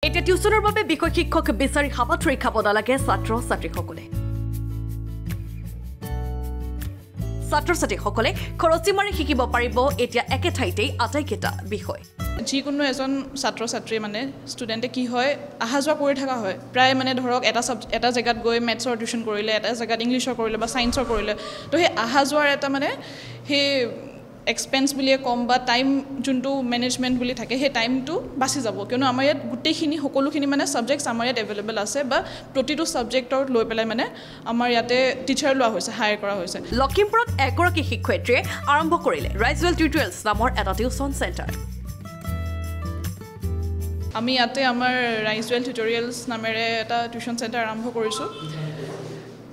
এতিয়া টিউচনৰ বাবে বিষয় শিক্ষক বিচাৰি হাবাথৰি খাব নালাগে ছাত্ৰ ছাত্ৰীসকলে ছাত্ৰ-ছাত্ৰীসকলে খৰচি মাৰি শিকিব পাৰিব এতিয়া একে ঠাইতেই আটাইকেইটা বিষয় যিকোনো এজন ছাত্ৰ-ছাত্ৰী মানে ষ্টুডেণ্টে কি হয় আহা যোৱা কৰি থকা হয় প্ৰায় মানে ধৰক এটা জেগাত গৈ মেথছৰ টিউচন কৰিলে এটা জেগাত ইংলিছৰ কৰিলে বা সায়েন্সৰ কৰিলে তো সেই আহা যোৱাৰ এটা মানে সেই এক্সপেন্স বুলিয়ে কম বা টাইম যোনটো মেনেজমেণ্ট বুলি থাকে সেই টাইমটো বাচি যাব কিয়নো আমাৰ ইয়াত গোটেইখিনি সকলোখিনি মানে ছাবজেক্টছ আমাৰ ইয়াত এভেইলেবল আছে বা প্ৰতিটো ছাবজেক্টৰ লৈ পেলাই মানে আমাৰ ইয়াতে টিচাৰ লোৱা হৈছে হায়াৰ কৰা হৈছে লখিমপুৰত এগৰাকী শিক্ষয়িত্ৰীয়ে আৰম্ভ কৰিলে ৰাইজৱেল টিউটৰিয়েলছ নামৰ এটা টিউচন চেণ্টাৰ আমি ইয়াতে আমাৰ ৰাইজৱেল টিউটৰিয়েলছ নামেৰে এটা টিউচন চেণ্টাৰ আৰম্ভ কৰিছোঁ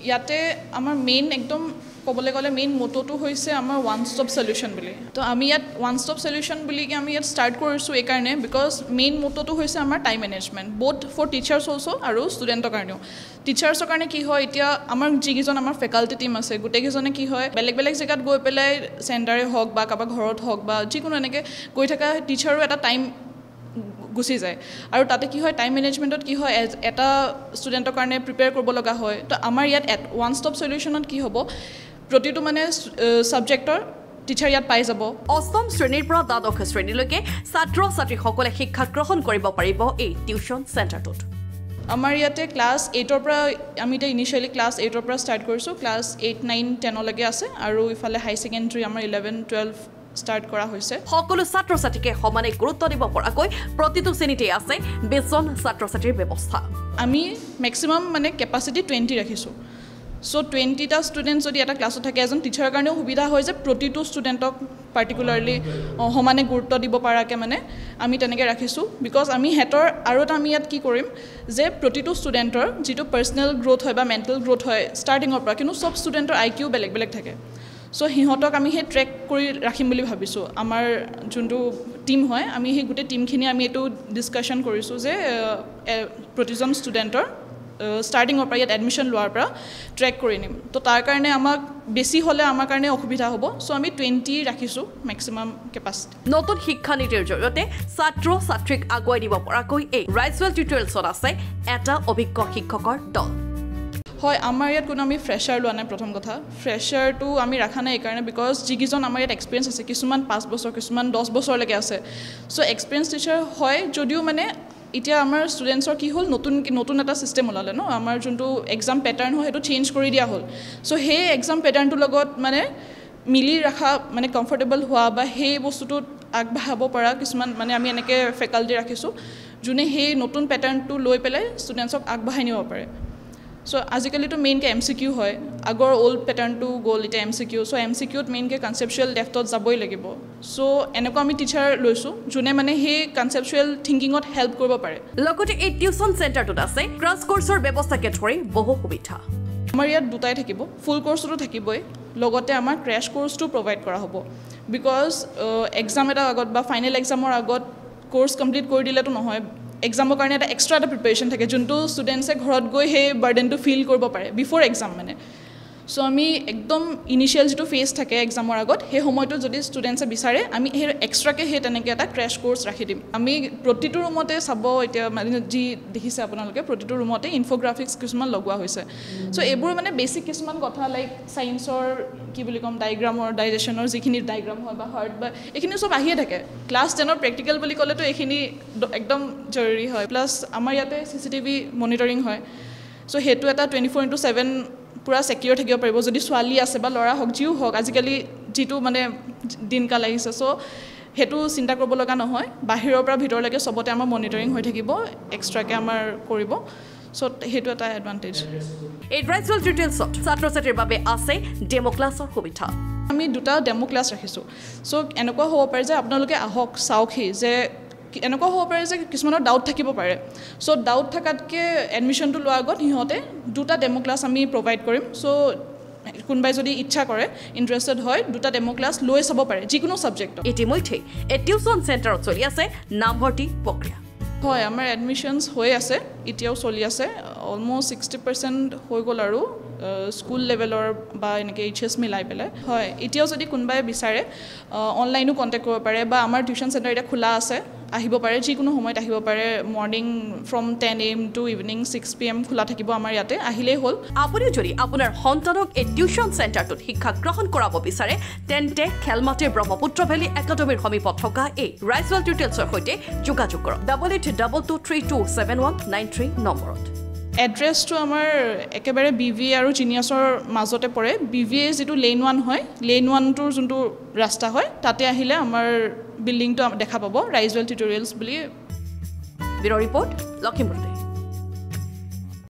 ইয়াতে আমাৰ মেইন একদম ক'বলৈ গ'লে মেইন মটোটো হৈছে আমাৰ ওৱান ষ্টপ সলিউশ্যন বুলি তো আমি ইয়াত ওৱান ষ্টপ সলিউশ্যন বুলি আমি ইয়াত ষ্টাৰ্ট কৰিছোঁ এইকাৰণে বিকজ মেইন মটোটো হৈছে আমাৰ time management both for teachers also' আৰু ষ্টুডেণ্টৰ কাৰণেও টিচাৰ্ছৰ কাৰণে কি হয় এতিয়া আমাৰ যিকেইজন আমাৰ ফেকাল্টি টীম আছে গোটেইকেইজনে কি হয় বেলেগ বেলেগ জেগাত গৈ পেলাই চেণ্টাৰে হওক বা কাৰোবাৰ ঘৰত হওক বা যিকোনো এনেকৈ গৈ থকা টিচাৰো এটা টাইম গুচি যায় আৰু তাতে কি হয় টাইম মেনেজমেণ্টত কি হয় এটা ষ্টুডেণ্টৰ কাৰণে প্ৰিপেয়াৰ কৰিব লগা হয় তো আমাৰ ইয়াত ওৱান ষ্টপ সলিউশ্যনত কি হ'ব প্ৰতিটো মানে ছাবজেক্টৰ টিচাৰ ইয়াত পাই যাব অষ্টম শ্ৰেণীৰ পৰা দ্বাদশ শ্ৰেণীলৈকে ছাত্ৰ-ছাত্ৰীসকলে শিক্ষা গ্ৰহণ কৰিব পাৰিব এই টিউচন চেণ্টাৰটোত আমাৰ ইয়াতে ক্লাছ 8ৰ পৰা আমি এতিয়া ইনিচিয়েলি ক্লাছ 8ৰ পৰা ষ্টাৰ্ট কৰিছোঁ ক্লাছ 8, 9, 10লৈকে আছে আৰু ইফালে হাই ছেকেণ্ডেৰী আমাৰ 11, 12 ষ্টাৰ্ট কৰা হৈছে সকলো ছাত্ৰ-ছাত্ৰীকে সমানে গুৰুত্ব দিব পৰাকৈ প্ৰতিটো শ্ৰেণীতে আছে 20জন ছাত্ৰ-ছাত্ৰীৰ ব্যৱস্থা আমি মেক্সিমাম মানে কেপাচিটি 20 ৰাখিছোঁ সো 20টা ষ্টুডেণ্ট যদি এটা ক্লাছত থাকে এজন টিচাৰৰ কাৰণেও সুবিধা হয় যে প্ৰতিটো ষ্টুডেণ্টক পাৰ্টিকুলাৰলি সমানে গুৰুত্ব দিব পৰাকৈ মানে আমি তেনেকৈ ৰাখিছোঁ বিকজ আমি হেতৰ আৰু এটা আমি ইয়াত কি কৰিম যে প্ৰতিটো ষ্টুডেণ্টৰ যিটো পাৰ্চনেল গ্ৰ'থ হয় বা মেণ্টেল গ্ৰ'থ হয় ষ্টাৰ্টিঙৰ পৰা কিন্তু চব ষ্টুডেণ্টৰ IQ বেলেগ বেলেগ থাকে সো সিহঁতক আমি সেই ট্ৰেক কৰি ৰাখিম বুলি ভাবিছোঁ আমাৰ যোনটো টিম হয় আমি সেই গোটেই টিমখিনি আমি এইটো ডিছকাশ্যন কৰিছোঁ যে প্ৰতিজন ষ্টুডেণ্টৰ ষ্টাৰ্টিঙৰ পৰা ইয়াত এডমিশ্যন লোৱাৰ পৰা ট্ৰেক কৰি নিম তো তাৰ কাৰণে আমাক বেছি হ'লে আমাৰ কাৰণে অসুবিধা হ'ব সো আমি 20 ৰাখিছোঁ মেক্সিমাম কেপাচিটি নতুন শিক্ষানীতিৰ জৰিয়তে ছাত্ৰ-ছাত্ৰীক আগুৱাই দিব পৰাকৈ এই ৰাইজৱেল টিউটৰিয়েলছত আছে এটা অভিজ্ঞ শিক্ষকৰ দল হয় আমাৰ ইয়াত কোনো আমি ফ্ৰেছাৰ লোৱা নাই প্ৰথম কথা ফ্ৰেছাৰটো আমি ৰাখা নাই এইকাৰণে বিকজ যিকেইজন আমাৰ ইয়াত এক্সপিৰিয়েঞ্চ আছে কিছুমান 5 বছৰ কিছুমান 10 বছৰলৈকে আছে চ' এক্সপিৰিয়েঞ্চ টিচাৰ হয় যদিও মানে এতিয়া আমাৰ ষ্টুডেণ্টছৰ কি হ'ল নতুন এটা ছিষ্টেম ওলালে ন আমাৰ যোনটো এক্সাম পেটাৰ্ণ হয় সেইটো চেঞ্জ কৰি দিয়া হ'ল চ' সেই এক্সাম পেটাৰ্ণটোৰ লগত মানে মিলি ৰখা মানে কমফৰ্টেবল হোৱা বা সেই বস্তুটোত আগবাঢ়াব পৰা কিছুমান মানে আমি এনেকৈ ফেকাল্টি ৰাখিছোঁ যোনে সেই নতুন পেটাৰ্ণটো লৈ পেলাই ষ্টুডেণ্টছক আগবঢ়াই নিব পাৰে চ' আজিকালিতো মেইনকৈ MCQ হয় আগৰ অল্ড পেটাৰ্ণটো গ'ল এতিয়া MCQ চ' MCQত মেইনকৈ কনচেপচুৱেল ডেফটত যাবই লাগিব চ' এনেকুৱা আমি টিচাৰ লৈছোঁ যোনে মানে সেই কনচেপচুৱেল থিংকিঙত হেল্প কৰিব পাৰে লগতে এই টিউচন চেণ্টাৰটোত আছে ক্ৰাছ কৰ্চৰ ব্যৱস্থাকে ধৰি বহু সুবিধা আমাৰ ইয়াত দুটাই থাকিব ফুল কৰ্চটো থাকিবই লগতে আমাৰ ক্ৰেছ কৰ্চটো প্ৰভাইড কৰা হ'ব বিকজ এক্সাম এটা আগত বা ফাইনেল এক্সামৰ আগত কৰ্চ কমপ্লিট কৰি দিলেতো নহয় এক্সামৰ কাৰণে এটা এক্সট্ৰা এটা প্ৰিপেৰেশ্যন থাকে যোনটো ষ্টুডেণ্টছে ঘৰত গৈ সেই বাৰ্ডেনটো ফিল কৰিব পাৰে বিফ'ৰ এক্সাম মানে চ' আমি একদম ইনিচিয়েল যিটো ফেজ থাকে এক্সামৰ আগত সেই সময়টোত যদি ষ্টুডেণ্টছে বিচাৰে আমি সেই এক্সট্ৰাকৈ সেই তেনেকৈ এটা ক্ৰেছ কৰ্চ ৰাখি দিম আমি প্ৰতিটো ৰুমতে চাব এতিয়া মানে যি দেখিছে আপোনালোকে প্ৰতিটো ৰুমতে ইনফ'গ্ৰাফিক্স কিছুমান লগোৱা হৈছে চ' এইবোৰ মানে বেছিক কিছুমান কথা লাইক ছায়েন্সৰ কি বুলি ক'ম ডাইজেশ্যনৰ যিখিনি ডাইগ্ৰাম হয় বা হাৰ্ট বা এইখিনি চব আহিয়ে থাকে ক্লাছ 10ৰ প্ৰেক্টিকেল বুলি ক'লেতো এইখিনি একদম জৰুৰী হয় প্লাছ আমাৰ ইয়াতে CCTV মনিটৰিং হয় চ' সেইটো এটা 24/7 পুৰা ছেকিউৰ থাকিব পাৰিব যদি ছোৱালী আছে বা ল'ৰা হওক যিও হওক আজিকালি যিটো মানে দিনকাল আহিছে চ' সেইটো চিন্তা কৰিব লগা নহয় বাহিৰৰ পৰা ভিতৰলৈকে চবতে আমাৰ মনিটৰিং হৈ থাকিব এক্সট্ৰাকৈ আমাৰ কৰিব চ' সেইটো এটা এডভান্টেজ এই ৰাইজৱেল টিউটৰিয়েলছত ছাত্ৰ-ছাত্ৰীৰ বাবে আছে ডেমো ক্লাছৰ সুবিধা আমি দুটা ডেমো ক্লাছ ৰাখিছোঁ চ' এনেকুৱা হ'ব পাৰে যে আপোনালোকে আহক চাওকহি যে এনেকুৱা হ'ব পাৰে যে কিছুমানৰ ডাউট থাকিব পাৰে চ' ডাউট থকাতকৈ এডমিশ্যনটো লোৱাৰ আগত সিহঁতে দুটা ডেমো ক্লাছ আমি প্ৰভাইড কৰিম চ' কোনোবাই যদি ইচ্ছা কৰে ইণ্টাৰেষ্টেড হয় দুটা ডেমো ক্লাছ লৈ চাব পাৰে যিকোনো ছাবজেক্টত ইতিমধ্যে এই টিউচন চেণ্টাৰত চলি আছে নামভৰ্তি প্ৰক্ৰিয়া হয় আমাৰ এডমিশ্যনছ হৈ আছে এতিয়াও চলি আছে অলম'ষ্ট 60% হৈ গ'ল আৰু স্কুল লেভেলৰ বা এনেকৈ HS মিলাই পেলাই হয় এতিয়াও যদি কোনোবাই বিচাৰে অনলাইনো কণ্টেক্ট কৰিব পাৰে বা আমাৰ টিউচন চেণ্টাৰ এতিয়া খোলা আছে আহিব পাৰে যিকোনো সময়ত আহিব পাৰে morning from 10 AM to evening 6 PM খোলা থাকিব আমাৰ ইয়াতে আহিলেই হ'ল আপুনি যদি আপোনাৰ সন্তানক এই টিউশ্যন চেণ্টাৰটোত শিক্ষা গ্ৰহণ কৰাব বিচাৰে তেন্তে খেলমাটিৰ ব্ৰহ্মপুত্ৰ ভেলী একাডেমীৰ সমীপত থকা এই ৰাইজৱেল টিউটৰিয়েলছৰ সৈতে যোগাযোগ কৰক 8822327193 নম্বৰত এড্ৰেছটো আমাৰ একেবাৰে BVA আৰু জিনিয়াছৰ মাজতে পৰে BVA যিটো লেন 1 হয় লেন 1টোৰ যোনটো ৰাস্তা হয় তাতে আহিলে আমাৰ বিল্ডিংটো দেখা পাব ৰাইজৱেল টিউটৰিয়েলছ বুলি ব্যুৰ' ৰিপৰ্ট লখিমপুৰ